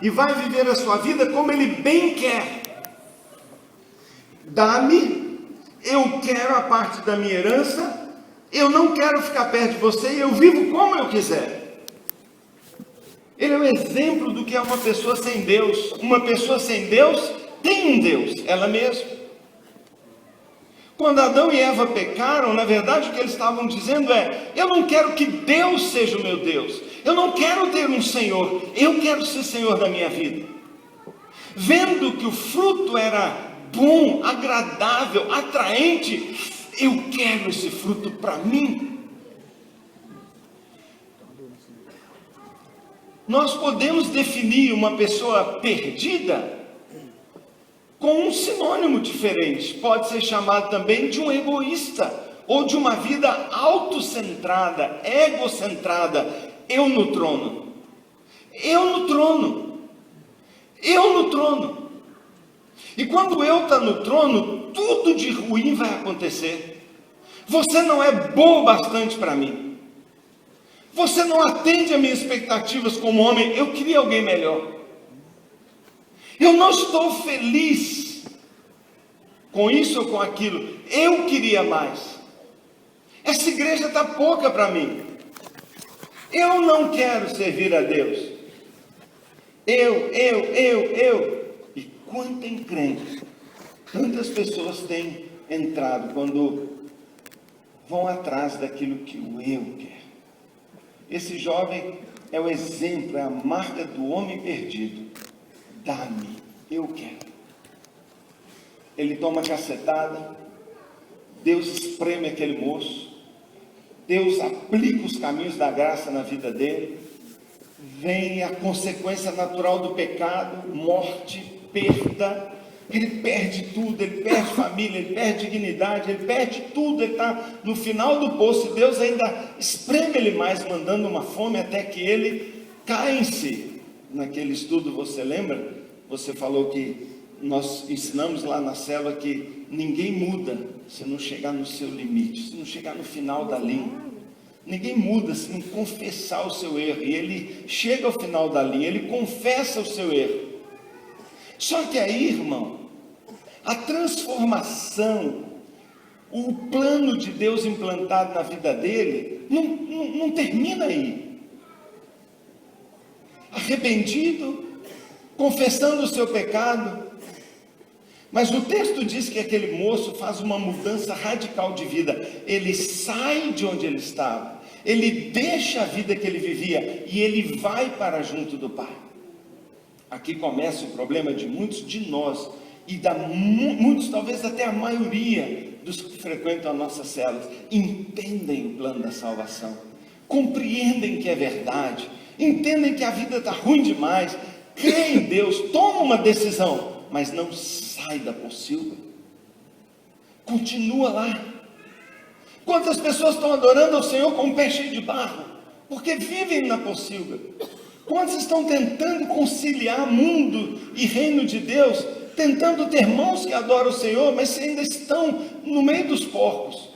e vai viver a sua vida como ele bem quer. Dá-me, eu quero a parte da minha herança, eu não quero ficar perto de você, eu vivo como eu quiser. Ele é o exemplo do que é uma pessoa sem Deus. Uma pessoa sem Deus tem um Deus, ela mesma. Quando Adão e Eva pecaram, na verdade o que eles estavam dizendo é: eu não quero que Deus seja o meu Deus, eu não quero ter um Senhor, eu quero ser Senhor da minha vida. Vendo que o fruto era bom, agradável, atraente, eu quero esse fruto para mim. Nós podemos definir uma pessoa perdida com um sinônimo diferente. Pode ser chamado também de um egoísta, ou de uma vida autocentrada, egocentrada. Eu no trono, eu no trono, eu no trono. E quando eu estou no trono, tudo de ruim vai acontecer. Você não é bom o bastante para mim, você não atende a minhas expectativas como homem, eu queria alguém melhor. Eu não estou feliz com isso ou com aquilo, eu queria mais. Essa igreja está pouca para mim, eu não quero servir a Deus. Eu. E quanto incrente, tantas pessoas têm entrado quando vão atrás daquilo que o eu quer. Esse jovem é o exemplo, é a marca do homem perdido. Dá-me, eu quero. Ele toma cacetada, Deus espreme aquele moço, Deus aplica os caminhos da graça na vida dele, vem a consequência natural do pecado, morte, perda, ele perde tudo, ele perde família, ele perde dignidade, ele perde tudo, ele está no final do poço, e Deus ainda espreme ele mais, mandando uma fome até que ele cai em si. Naquele estudo, você lembra? Você falou que nós ensinamos lá na célula que ninguém muda se não chegar no seu limite, se não chegar no final da linha. Ninguém muda se não confessar o seu erro. E ele chega ao final da linha, ele confessa o seu erro. Só que aí, irmão, a transformação, o plano de Deus implantado na vida dele, não termina aí. Arrependido, confessando o seu pecado, mas o texto diz que aquele moço faz uma mudança radical de vida. Ele sai de onde ele estava, ele deixa a vida que ele vivia e ele vai para junto do Pai. Aqui começa o problema de muitos de nós e muitos, talvez até a maioria dos que frequentam as nossas células, entendem o plano da salvação, compreendem que é verdade, entendem que a vida está ruim demais, creem em Deus, tomam uma decisão, mas não sai da pocilga, continua lá. Quantas pessoas estão adorando ao Senhor com o pé cheio de barro, porque vivem na pocilga? Quantos estão tentando conciliar mundo e reino de Deus, tentando ter mãos que adoram o Senhor, mas ainda estão no meio dos porcos?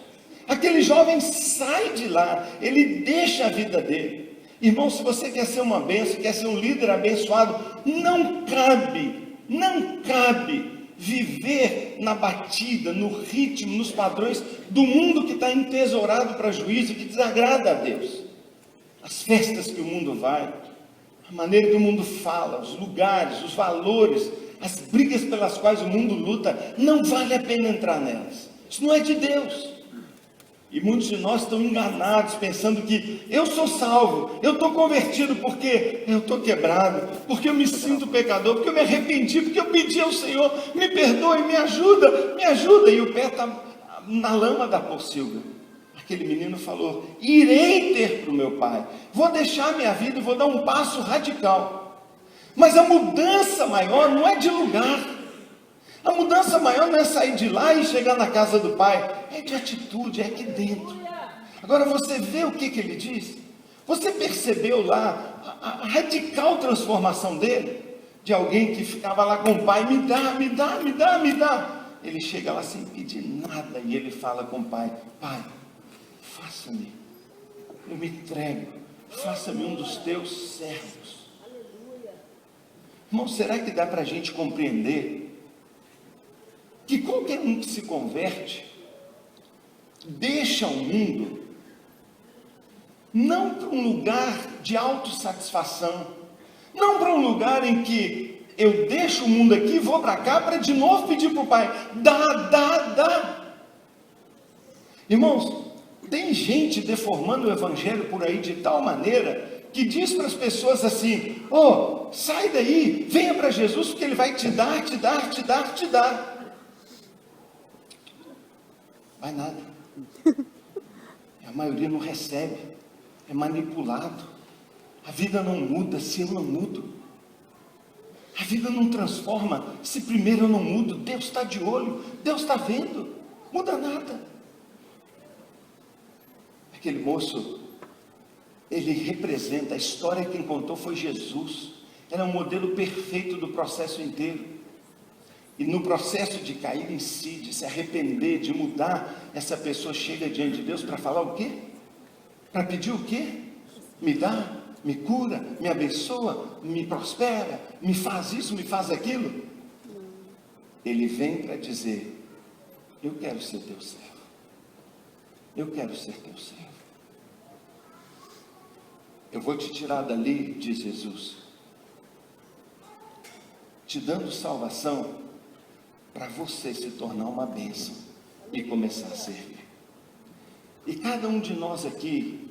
Aquele jovem sai de lá, ele deixa a vida dele. Irmão, se você quer ser uma bênção, quer ser um líder abençoado, não cabe viver na batida, no ritmo, nos padrões do mundo que está entesourado para juízo, que desagrada a Deus. As festas que o mundo vai, a maneira que o mundo fala, os lugares, os valores, as brigas pelas quais o mundo luta, não vale a pena entrar nelas. Isso não é de Deus. E muitos de nós estão enganados, pensando que eu sou salvo, eu estou convertido porque eu estou quebrado, porque eu me sinto pecador, porque eu me arrependi, porque eu pedi ao Senhor, me perdoe, me ajuda, e o pé está na lama da pocilga. Aquele menino falou: irei ter para o meu pai, vou deixar minha vida e vou dar um passo radical. Mas a mudança maior não é de lugar. A mudança maior não é sair de lá e chegar na casa do Pai, é de atitude, é aqui dentro. Agora você vê o que ele diz? Você percebeu lá a radical transformação dele? De alguém que ficava lá com o Pai, me dá. Ele chega lá sem pedir nada e ele fala com o Pai: Pai, faça-me, eu me entrego, faça-me um dos teus servos. Irmão, será que dá para a gente compreender que qualquer um que se converte deixa o mundo não para um lugar de autossatisfação, não para um lugar em que eu deixo o mundo aqui e vou para cá para de novo pedir para o Pai, dá. Irmãos, tem gente deformando o Evangelho por aí de tal maneira que diz para as pessoas assim: sai daí, venha para Jesus porque Ele vai te dar. Vai nada. A maioria não recebe, é manipulado. A vida não muda se eu não mudo. A vida não transforma se primeiro eu não mudo. Deus está de olho, Deus está vendo, muda nada. Aquele moço, ele representa, a história que contou foi Jesus. Era um modelo perfeito do processo inteiro. E no processo de cair em si, de se arrepender, de mudar, essa pessoa chega diante de Deus para falar o quê? Para pedir o quê? Me dá, me cura, me abençoa, me prospera, me faz isso, me faz aquilo. Ele vem para dizer: eu quero ser teu servo. Eu quero ser teu servo. Eu vou te tirar dali, diz Jesus, te dando salvação para você se tornar uma bênção e começar a servir. E cada um de nós aqui,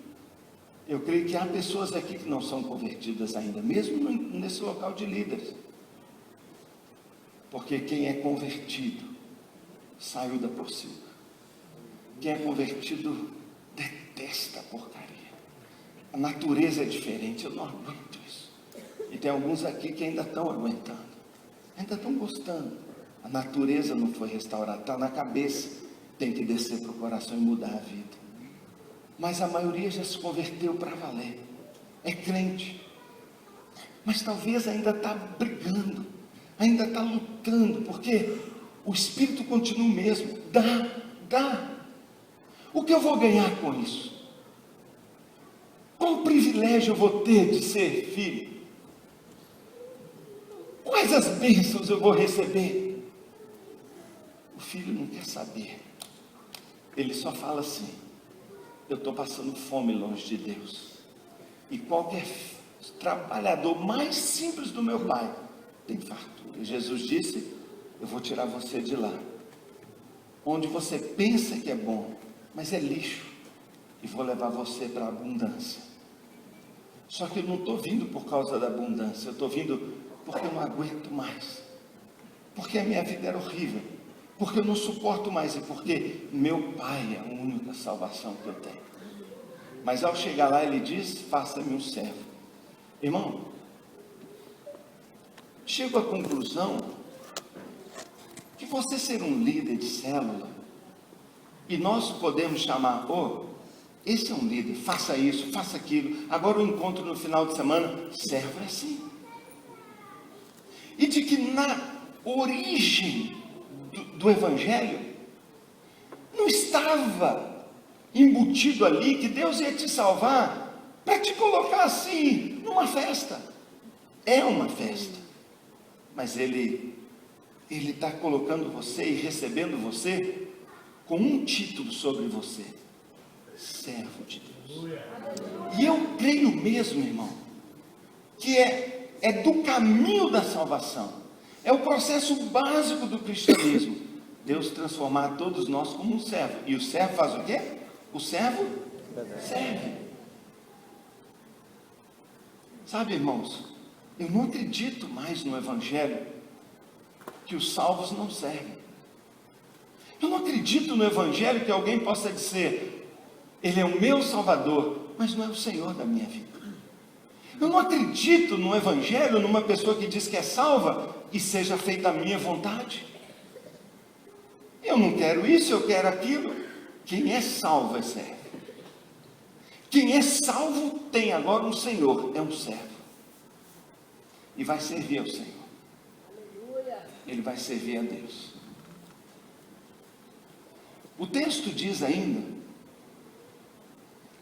eu creio que há pessoas aqui que não são convertidas ainda, mesmo nesse local de líderes. Porque quem é convertido saiu da porcina. Quem é convertido detesta a porcaria. A natureza é diferente, eu não aguento isso. E tem alguns aqui que ainda estão aguentando, ainda estão gostando. A natureza não foi restaurada, está na cabeça, tem que descer para o coração e mudar a vida. Mas a maioria já se converteu para valer, é crente, mas talvez ainda está brigando, ainda está lutando, porque o Espírito continua o mesmo, dá. O que eu vou ganhar com isso? Qual privilégio eu vou ter de ser filho? Quais as bênçãos eu vou receber? O filho não quer saber. Ele só fala assim: eu estou passando fome longe de Deus. E qualquer trabalhador mais simples do meu pai tem fartura. E Jesus disse: eu vou tirar você de lá, onde você pensa que é bom, mas é lixo, e vou levar você para a abundância. Só que eu não estou vindo por causa da abundância, eu estou vindo porque eu não aguento mais, porque a minha vida era horrível, porque eu não suporto mais, e porque meu Pai é a única salvação que eu tenho. Mas ao chegar lá ele diz: faça-me um servo. Irmão, chego à conclusão que você ser um líder de célula, e nós podemos chamar: esse é um líder, faça isso, faça aquilo, agora o encontro no final de semana, servo é assim. E de que na origem do Evangelho, não estava embutido ali que Deus ia te salvar para te colocar assim, numa festa. É uma festa, mas Ele está colocando você e recebendo você com um título sobre você: servo de Deus. E eu creio mesmo, irmão, que é do caminho da salvação, é o processo básico do cristianismo, Deus transformar todos nós como um servo. E o servo faz o quê? O servo serve. Sabe, irmãos, eu não acredito mais no Evangelho que os salvos não servem. Eu não acredito no Evangelho que alguém possa dizer: Ele é o meu Salvador, mas não é o Senhor da minha vida. Eu não acredito no Evangelho, numa pessoa que diz que é salva e seja feita a minha vontade. Eu não quero isso, eu quero aquilo. Quem é salvo é servo. Quem é salvo tem agora um Senhor, é um servo. E vai servir ao Senhor. Ele vai servir a Deus. O texto diz ainda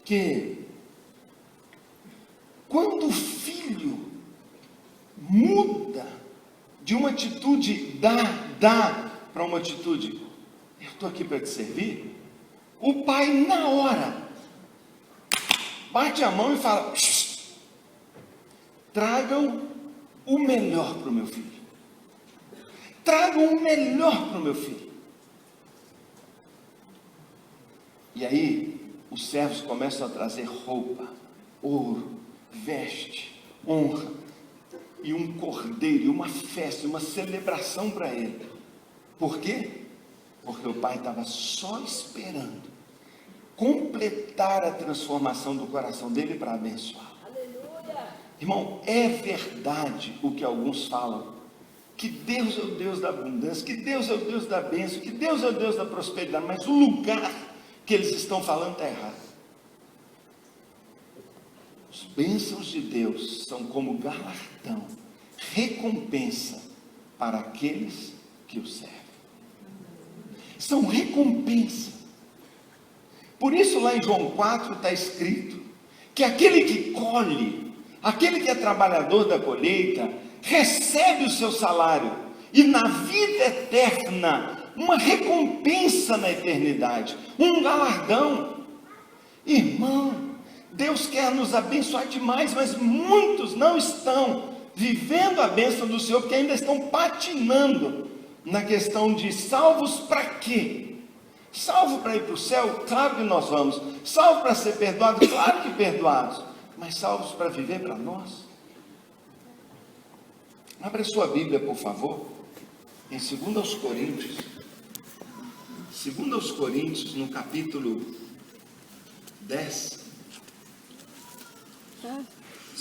que quando o filho muda de uma atitude dá para uma atitude, eu estou aqui para te servir, o pai na hora bate a mão e fala, tragam o melhor para o meu filho. Tragam o melhor para o meu filho. E aí, os servos começam a trazer roupa, ouro, veste, honra, e um cordeiro, e uma festa, uma celebração para ele. Por quê? Porque o pai estava só esperando completar a transformação do coração dele para abençoar. Aleluia. Irmão, é verdade o que alguns falam, que Deus é o Deus da abundância, que Deus é o Deus da bênção, que Deus é o Deus da prosperidade, mas o lugar que eles estão falando está errado. As bênçãos de Deus são como galardão, recompensa para aqueles que o servem. São recompensa. Por isso lá em João 4 está escrito que aquele que colhe, aquele que é trabalhador da colheita, recebe o seu salário, e na vida eterna, uma recompensa na eternidade, um galardão. Irmão, Deus quer nos abençoar demais, mas muitos não estão vivendo a bênção do Senhor, porque ainda estão patinando na questão de salvos para quê? Salvo para ir para o céu? Claro que nós vamos. Salvo para ser perdoado? Claro que perdoados. Mas salvos para viver para nós? Abra sua Bíblia, por favor, em 2 Coríntios. 2 Coríntios, no capítulo 10.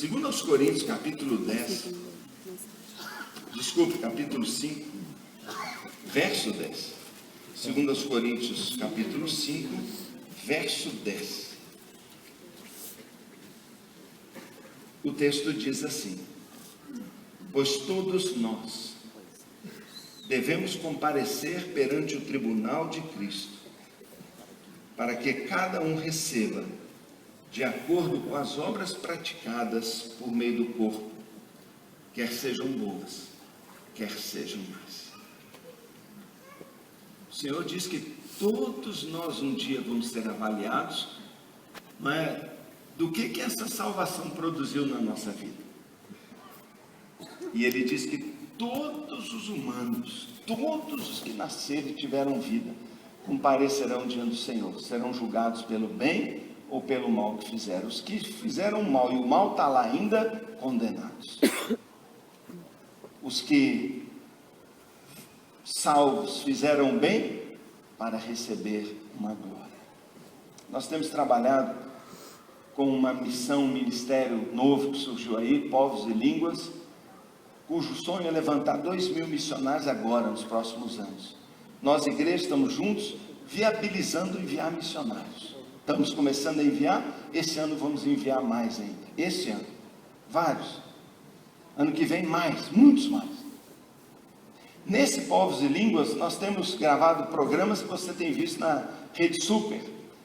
2 Coríntios, capítulo 10. Desculpe, capítulo 5, verso 10. 2 Coríntios, capítulo 5, verso 10. O texto diz assim: pois todos nós devemos comparecer perante o tribunal de Cristo, para que cada um receba de acordo com as obras praticadas por meio do corpo, quer sejam boas, quer sejam más. O Senhor diz que todos nós um dia vamos ser avaliados, não é, do que essa salvação produziu na nossa vida. E Ele diz que todos os humanos, todos os que nasceram e tiveram vida, comparecerão diante do Senhor, serão julgados pelo bem ou pelo mal que fizeram. Os que fizeram mal, e o mal está lá ainda, condenados. Os que salvos fizeram bem para receber uma glória. Nós temos trabalhado com uma missão, um ministério novo que surgiu aí, Povos e Línguas, cujo sonho é levantar 2.000 missionários agora, nos próximos anos. Nós, igreja, estamos juntos, viabilizando enviar missionários. Estamos começando a enviar, esse ano vamos enviar mais ainda. Esse ano, vários. Ano que vem mais, muitos mais. Nesse Povos e Línguas, nós temos gravado programas que você tem visto na Rede Super.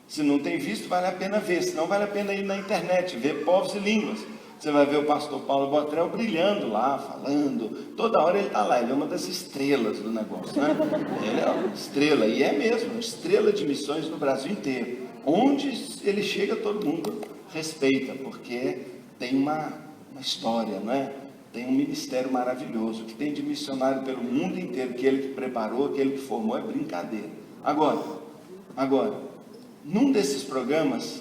Se não tem visto, vale a pena ver, senão vale a pena ir na internet, ver Povos e Línguas. Você vai ver o pastor Paulo Botrel brilhando lá, falando, toda hora ele está lá, ele é uma das estrelas do negócio, né? Ele é uma estrela, e é mesmo, uma estrela de missões no Brasil inteiro. Onde ele chega, todo mundo respeita, porque tem uma história, não é? Tem um ministério maravilhoso, que tem de missionário pelo mundo inteiro, que ele que preparou, que ele que formou, é brincadeira. Agora, num desses programas,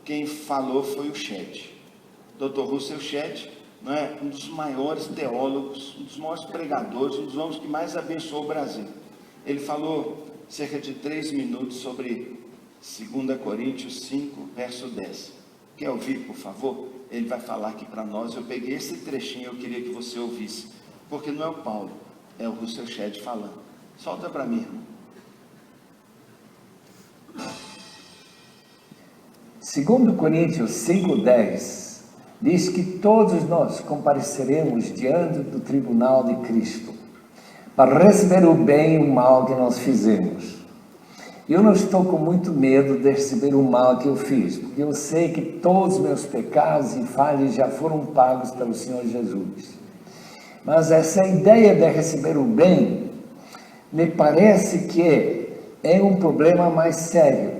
quem falou foi o Shedd. Dr. Russell Shedd, não é? Um dos maiores teólogos, um dos maiores pregadores, um dos homens que mais abençoou o Brasil. Ele falou cerca de 3 minutos sobre 2 Coríntios 5, verso 10. Quer ouvir, por favor? Ele vai falar aqui para nós. Eu peguei esse trechinho, eu queria que você ouvisse, porque não é o Paulo, é o Russell Shedd falando. Solta para mim, irmão. 2 Coríntios 5:10 diz que todos nós compareceremos diante do tribunal de Cristo para receber o bem e o mal que nós fizemos. Eu não estou com muito medo de receber o mal que eu fiz, porque eu sei que todos os meus pecados e falhas já foram pagos pelo Senhor Jesus. Mas essa ideia de receber o bem, me parece que é um problema mais sério.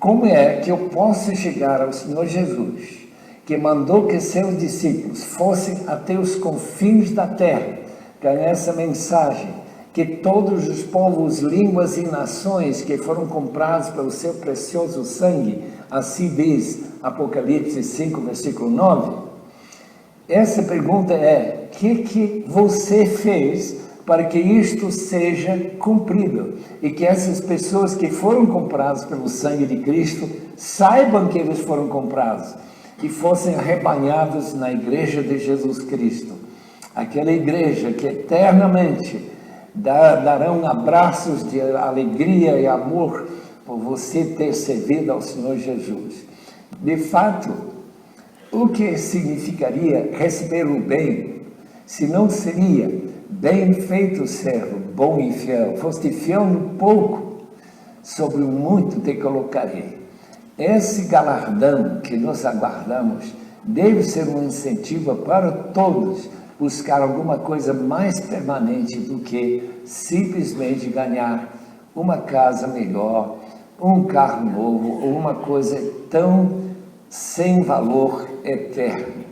Como é que eu posso chegar ao Senhor Jesus, que mandou que seus discípulos fossem até os confins da terra, com essa mensagem, que todos os povos, línguas e nações que foram comprados pelo seu precioso sangue, assim diz Apocalipse 5, versículo 9? Essa pergunta é: o que você fez para que isto seja cumprido? E que essas pessoas que foram compradas pelo sangue de Cristo saibam que eles foram comprados e fossem arrebanhados na igreja de Jesus Cristo. Aquela igreja que eternamente darão abraços de alegria e amor por você ter servido ao Senhor Jesus. De fato, o que significaria receber o bem, se não seria: bem feito, servo, bom e fiel, foste fiel no pouco, sobre o muito te colocarei. Esse galardão que nós aguardamos deve ser um incentivo para todos buscar alguma coisa mais permanente do que simplesmente ganhar uma casa melhor, um carro novo, ou uma coisa tão sem valor eterno.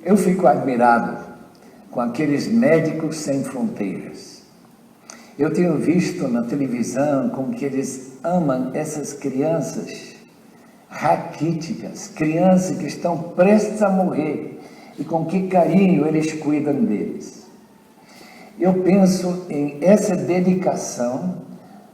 Eu fico admirado com aqueles médicos sem fronteiras. Eu tenho visto na televisão como que eles amam essas crianças raquíticas, crianças que estão prestes a morrer, e com que carinho eles cuidam deles. Eu penso em essa dedicação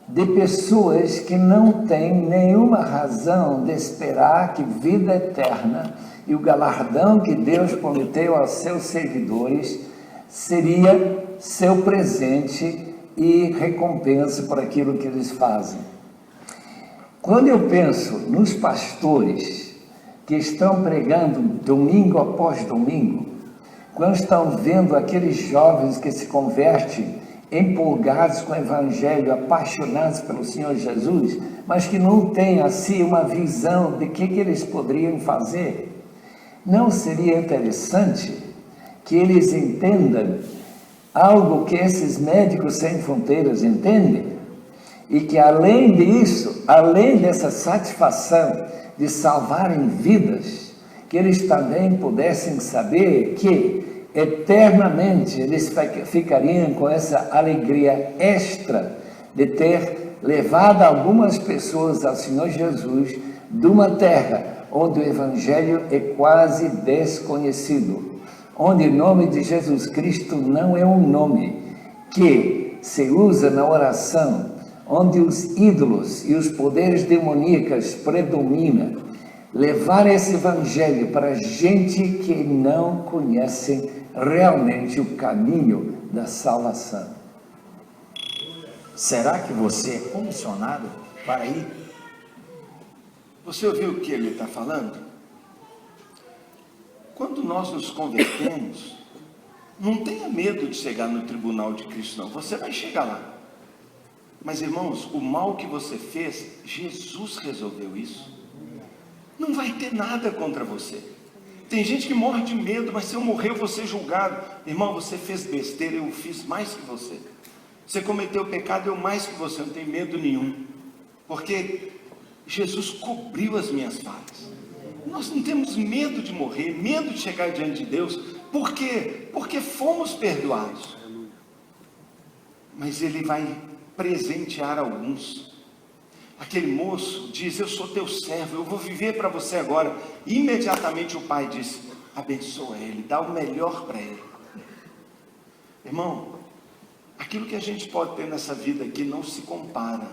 de pessoas que não têm nenhuma razão de esperar que vida eterna e o galardão que Deus prometeu aos seus servidores seria seu presente e recompensa por aquilo que eles fazem. Quando eu penso nos pastores que estão pregando domingo após domingo, quando estão vendo aqueles jovens que se convertem, empolgados com o Evangelho, apaixonados pelo Senhor Jesus, mas que não têm assim uma visão de que eles poderiam fazer, não seria interessante que eles entendam algo que esses médicos sem fronteiras entendem? E que além disso, além dessa satisfação de salvarem vidas, que eles também pudessem saber que eternamente eles ficariam com essa alegria extra de ter levado algumas pessoas ao Senhor Jesus de uma terra onde o Evangelho é quase desconhecido, onde o nome de Jesus Cristo não é um nome que se usa na oração, onde os ídolos e os poderes demoníacos predominam. Levar esse Evangelho para gente que não conhece realmente o caminho da salvação. Será que você é comissionado para ir? Você ouviu o que ele está falando? Quando nós nos convertemos, não tenha medo de chegar no tribunal de Cristo, não. Você vai chegar lá. Mas, irmãos, o mal que você fez, Jesus resolveu isso. Não vai ter nada contra você. Tem gente que morre de medo, mas se eu morrer eu vou ser julgado. Irmão, você fez besteira, eu fiz mais que você. Você cometeu pecado, eu mais que você, não tenho medo nenhum. Porque Jesus cobriu as minhas falhas. Nós não temos medo de morrer, medo de chegar diante de Deus. Por quê? Porque fomos perdoados. Mas Ele vai presentear alguns. Aquele moço diz: eu sou teu servo, eu vou viver para você agora. E imediatamente o pai disse: abençoa ele, dá o melhor para ele. Irmão, aquilo que a gente pode ter nessa vida aqui não se compara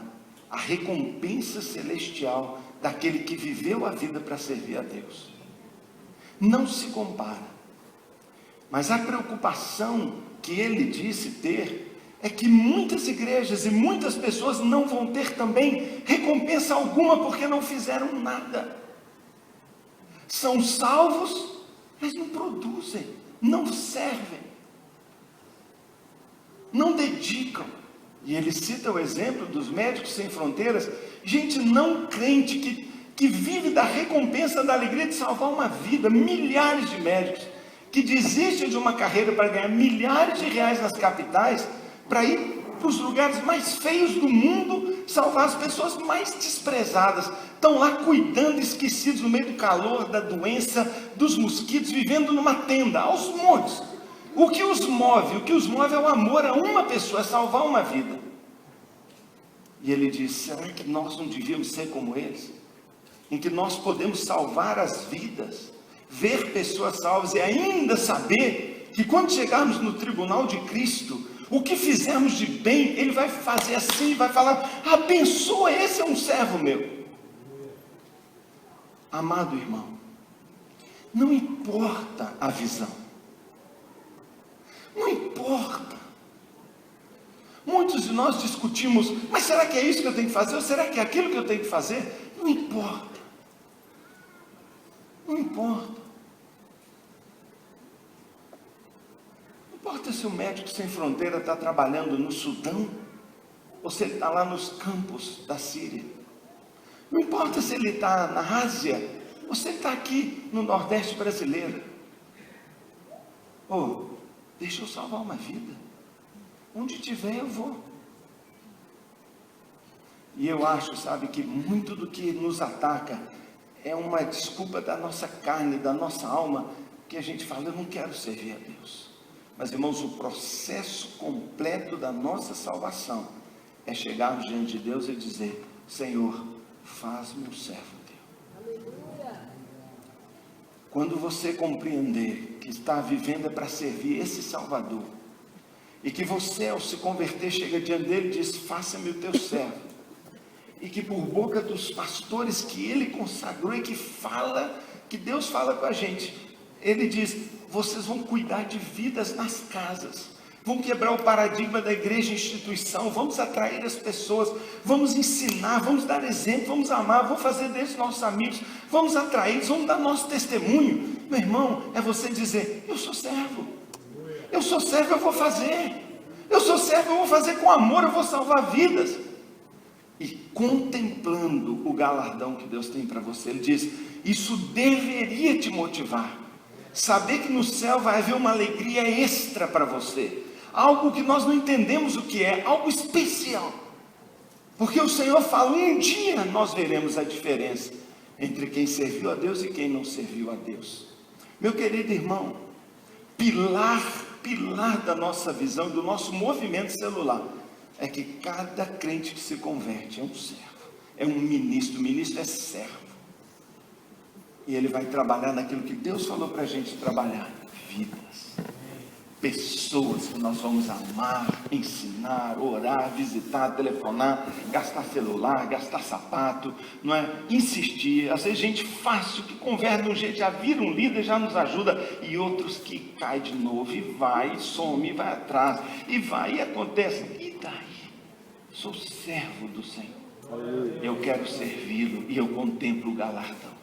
à recompensa celestial daquele que viveu a vida para servir a Deus. Não se compara. Mas a preocupação que ele disse ter é que muitas igrejas e muitas pessoas não vão ter também recompensa alguma porque não fizeram nada. São salvos, mas não produzem, não servem, não dedicam. E ele cita o exemplo dos médicos sem fronteiras, gente não crente que vive da recompensa da alegria de salvar uma vida. Milhares de médicos que desiste de uma carreira para ganhar milhares de reais nas capitais, para ir para os lugares mais feios do mundo, salvar as pessoas mais desprezadas, estão lá cuidando, esquecidos no meio do calor, da doença, dos mosquitos, vivendo numa tenda, aos montes. O que os move? O que os move é o amor a uma pessoa, é salvar uma vida. E ele diz, será que nós não devíamos ser como eles? Em que nós podemos salvar as vidas, ver pessoas salvas e ainda saber que quando chegarmos no tribunal de Cristo, o que fizermos de bem, Ele vai fazer assim, vai falar, abençoa, esse é um servo meu. Amado irmão, não importa a visão, não importa. Muitos de nós discutimos, mas será que é isso que eu tenho que fazer? Ou será que é aquilo que eu tenho que fazer? Não importa. Não importa. Não importa se o Médico Sem Fronteira está trabalhando no Sudão, ou se ele está lá nos campos da Síria. Não importa se ele está na Ásia, ou se ele está aqui no Nordeste brasileiro. Deixa eu salvar uma vida. Onde tiver eu vou. E eu acho, sabe, que muito do que nos ataca é uma desculpa da nossa carne, da nossa alma, que a gente fala, eu não quero servir a Deus. Mas, irmãos, o processo completo da nossa salvação é chegarmos diante de Deus e dizer, Senhor, faz-me um servo teu. Quando você compreender que está vivendo é para servir esse Salvador, e que você, ao se converter, chega diante dele e diz, faça-me o teu servo, e que por boca dos pastores que ele consagrou e que fala, que Deus fala com a gente, ele diz, vocês vão cuidar de vidas nas casas, vão quebrar o paradigma da igreja instituição, vamos atrair as pessoas, vamos ensinar, vamos dar exemplo, vamos amar, vamos fazer deles nossos amigos, vamos atraí-los, vamos dar nosso testemunho. Meu irmão, é você dizer, eu sou servo, eu vou fazer, eu sou servo, eu vou fazer com amor, eu vou salvar vidas. E contemplando o galardão que Deus tem para você, ele diz, isso deveria te motivar, saber que no céu vai haver uma alegria extra para você, algo que nós não entendemos o que é, algo especial, porque o Senhor fala, um dia nós veremos a diferença entre quem serviu a Deus e quem não serviu a Deus. Meu querido irmão, pilar da nossa visão, do nosso movimento celular, é que cada crente que se converte é um servo, é um ministro, o ministro é servo, e ele vai trabalhar naquilo que Deus falou para a gente trabalhar, vidas, pessoas que nós vamos amar, ensinar, orar, visitar, telefonar, gastar celular, gastar sapato, não é? Insistir, às vezes gente fácil, que converte de um jeito, já vira um líder, já nos ajuda, e outros que cai de novo, e vai, e some, e vai atrás, e vai, e acontece, e daí? Sou servo do Senhor, eu quero servi-lo, e eu contemplo o galardão,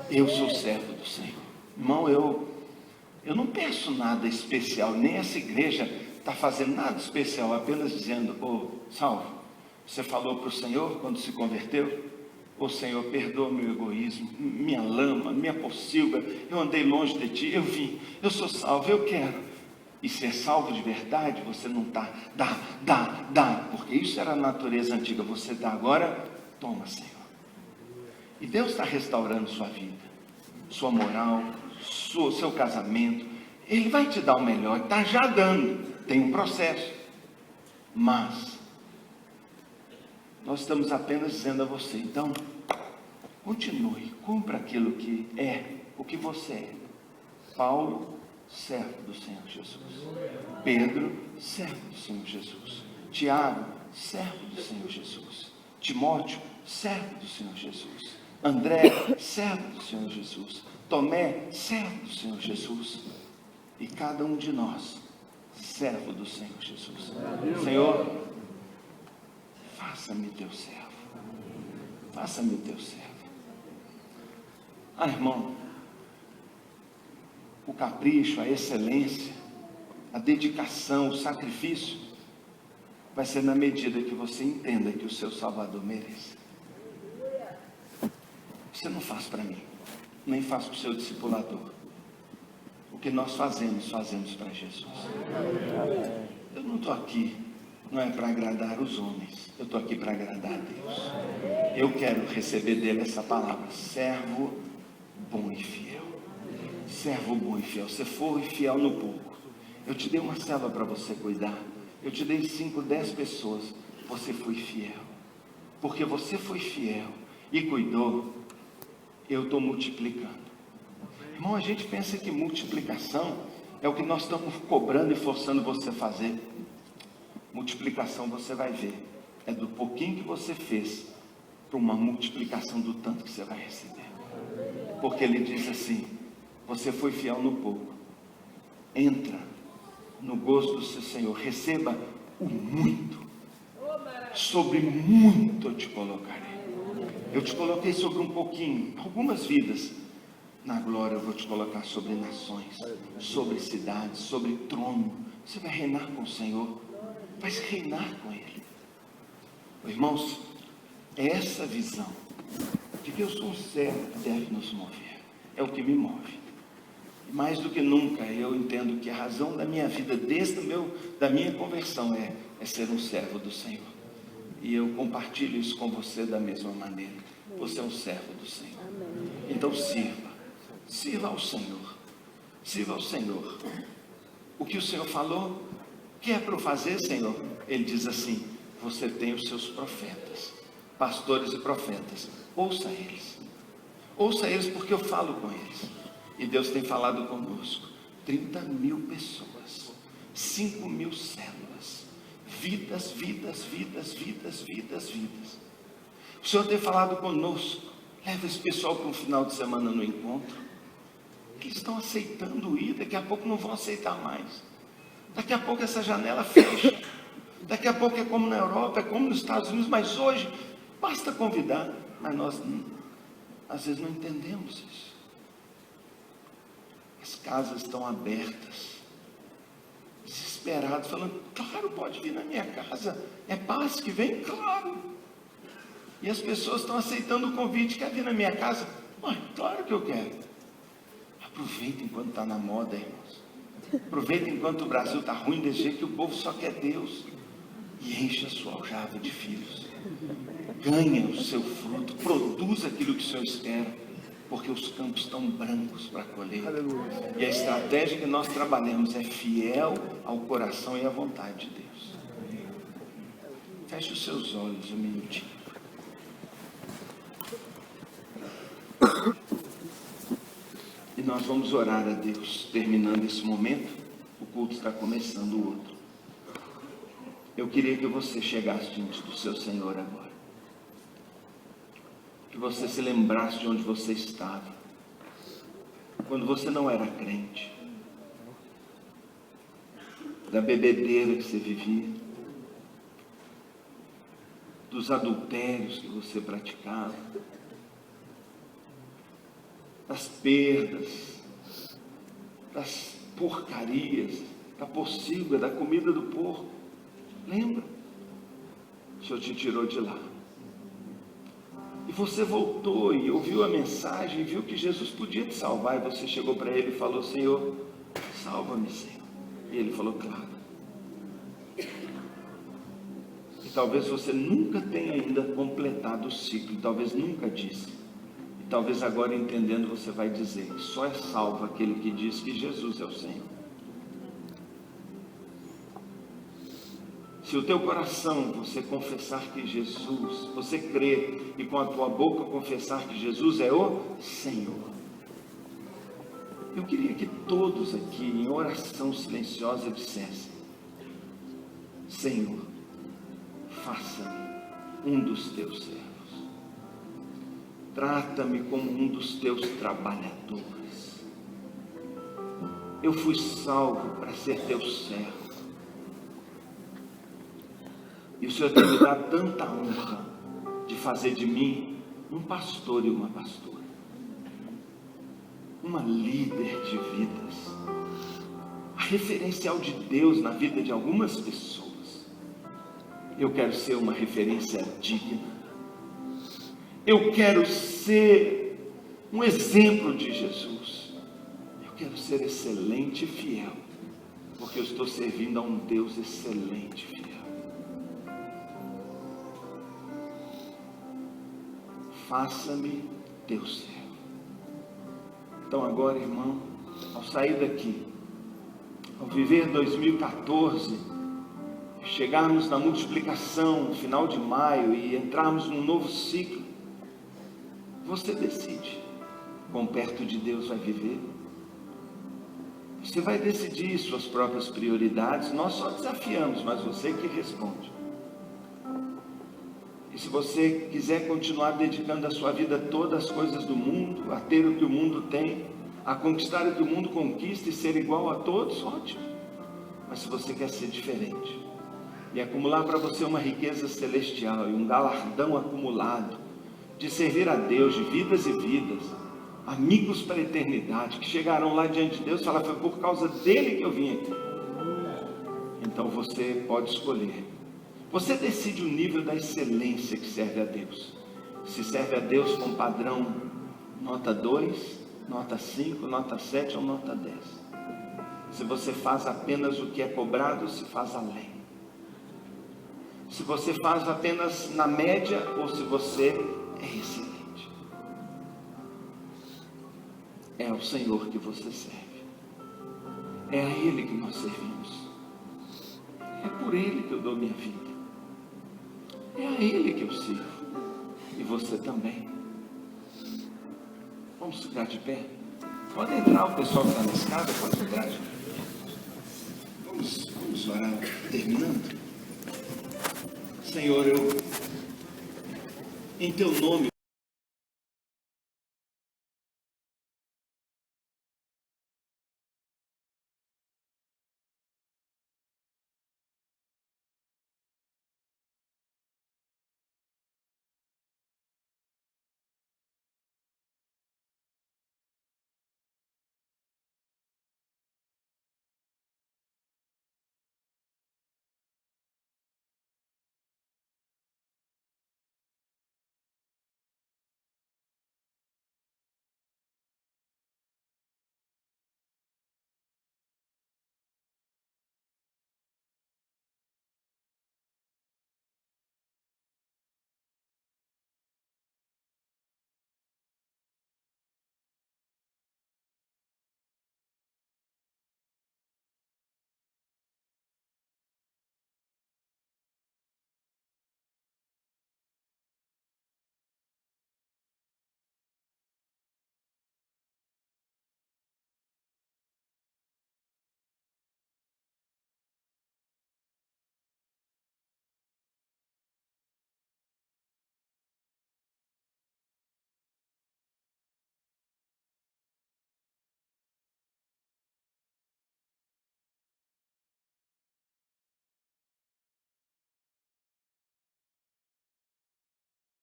eu sou servo do Senhor. Irmão, eu não peço nada especial, nem essa igreja está fazendo nada especial, apenas dizendo, Salvo, você falou para o Senhor quando se converteu? Senhor, perdoa meu egoísmo, minha lama, minha pocilga, eu andei longe de ti, eu vim, eu sou salvo, eu quero. E ser salvo de verdade, você não está, dá, porque isso era a natureza antiga, você dá agora, toma, Senhor. E Deus está restaurando sua vida, sua moral, seu casamento, Ele vai te dar o melhor, está já dando, tem um processo, mas nós estamos apenas dizendo a você, então, continue, cumpra aquilo que é, o que você é. Paulo, servo do Senhor Jesus. Pedro, servo do Senhor Jesus. Tiago, servo do Senhor Jesus. Timóteo, servo do Senhor Jesus. André, servo do Senhor Jesus. Tomé, servo do Senhor Jesus, e cada um de nós, servo do Senhor Jesus. Senhor, faça-me teu servo, faça-me teu servo. Irmão, o capricho, a excelência, a dedicação, o sacrifício, vai ser na medida que você entenda que o seu Salvador merece. Você não faz para mim, nem faz para o seu discipulador. O O que nós fazemos para Jesus. Eu não estou aqui, não é para agradar os homens, eu estou aqui para agradar a Deus. Eu quero receber dele essa palavra: servo bom e fiel. Servo bom e fiel. Você foi fiel no pouco, eu te dei uma célula para você cuidar, eu te dei 5, 10 pessoas, você foi fiel. Porque você foi fiel e cuidou, eu estou multiplicando. Irmão, a gente pensa que multiplicação é o que nós estamos cobrando e forçando você a fazer. Multiplicação, você vai ver, é do pouquinho que você fez para uma multiplicação do tanto que você vai receber. Porque ele diz assim: você foi fiel no pouco, entra no gozo do seu Senhor, receba o muito, sobre muito eu te colocarei. Eu te coloquei sobre um pouquinho, algumas vidas. Na glória eu vou te colocar sobre nações, sobre cidades, sobre trono. Você vai reinar com o Senhor, vai reinar com Ele. Irmãos, é essa visão de que eu sou um servo que deve nos mover, é o que me move. Mais do que nunca eu entendo que a razão da minha vida, da minha conversão, é ser um servo do Senhor. E eu compartilho isso com você da mesma maneira. Você é um servo do Senhor. Então sirva ao Senhor. Sirva ao Senhor. O que o Senhor falou, que é para eu fazer, Senhor? Ele diz assim: você tem os seus profetas, pastores e profetas. Ouça eles. Ouça eles, porque eu falo com eles. E Deus tem falado conosco. 30.000 pessoas, 5.000 células, vidas. O Senhor tem falado conosco. Leva esse pessoal para um final de semana no encontro. Eles estão aceitando ir, daqui a pouco não vão aceitar mais. Daqui a pouco essa janela fecha. Daqui a pouco é como na Europa, é como nos Estados Unidos, mas hoje basta convidar. Mas nós às vezes não entendemos isso. As casas estão abertas, desesperados, falando: claro, pode vir na minha casa, é paz que vem, claro. E as pessoas estão aceitando o convite: quer vir na minha casa? Claro que eu quero. Aproveita enquanto está na moda, irmãos. Aproveita enquanto o Brasil está ruim, desse jeito que o povo só quer Deus. E enche a sua aljava de filhos. Ganha o seu fruto, produz aquilo que o Senhor espera, porque os campos estão brancos para colher. E a estratégia que nós trabalhamos é fiel ao coração e à vontade de Deus. Feche os seus olhos um minutinho. E nós vamos orar a Deus, terminando esse momento. O culto está começando o outro. Eu queria que você chegasse diante do seu Senhor agora. Que você se lembrasse de onde você estava, quando você não era crente, da bebedeira que você vivia, dos adultérios que você praticava, das perdas, das porcarias, da pocilga, da comida do porco. Lembra? O Senhor te tirou de lá. E você voltou e ouviu a mensagem, e viu que Jesus podia te salvar, e você chegou para Ele e falou: Senhor, salva-me, Senhor. E Ele falou: claro. E talvez você nunca tenha ainda completado o ciclo, talvez nunca disse. E talvez agora, entendendo, você vai dizer que só é salvo aquele que diz que Jesus é o Senhor. Se o teu coração você confessar que Jesus, você crer e com a tua boca confessar que Jesus é o Senhor. Eu queria que todos aqui em oração silenciosa dissessem: Senhor, faça-me um dos teus servos. Trata-me como um dos teus trabalhadores. Eu fui salvo para ser teu servo. E o Senhor tem me dado tanta honra de fazer de mim um pastor e uma pastora, uma líder de vidas, a referencial de Deus na vida de algumas pessoas. Eu quero ser uma referência digna. Eu quero ser um exemplo de Jesus. Eu quero ser excelente e fiel, porque eu estou servindo a um Deus excelente e fiel. Faça-me teu servo. Então agora, irmão, ao sair daqui, ao viver 2014, chegarmos na multiplicação no final de maio e entrarmos num novo ciclo, você decide quão perto de Deus vai viver. Você vai decidir suas próprias prioridades, nós só desafiamos, mas você que responde. E se você quiser continuar dedicando a sua vida toda às coisas do mundo, a ter o que o mundo tem, a conquistar o que o mundo conquista e ser igual a todos, ótimo. Mas se você quer ser diferente e acumular para você uma riqueza celestial e um galardão acumulado de servir a Deus de vidas e vidas, amigos para a eternidade, que chegarão lá diante de Deus e falar, foi por causa dele que eu vim aqui. Então você pode escolher. Você decide o nível da excelência que serve a Deus. Se serve a Deus com padrão nota 2, nota 5, nota 7 ou nota 10. Se você faz apenas o que é cobrado, se faz além. Se você faz apenas na média ou se você é excelente. É ao Senhor que você serve. É a Ele que nós servimos. É por Ele que eu dou minha vida. É a Ele que eu sirvo. E você também. Vamos ficar de pé? Pode entrar o pessoal que está na escada, pode entrar. Vamos orar terminando. Senhor, em teu nome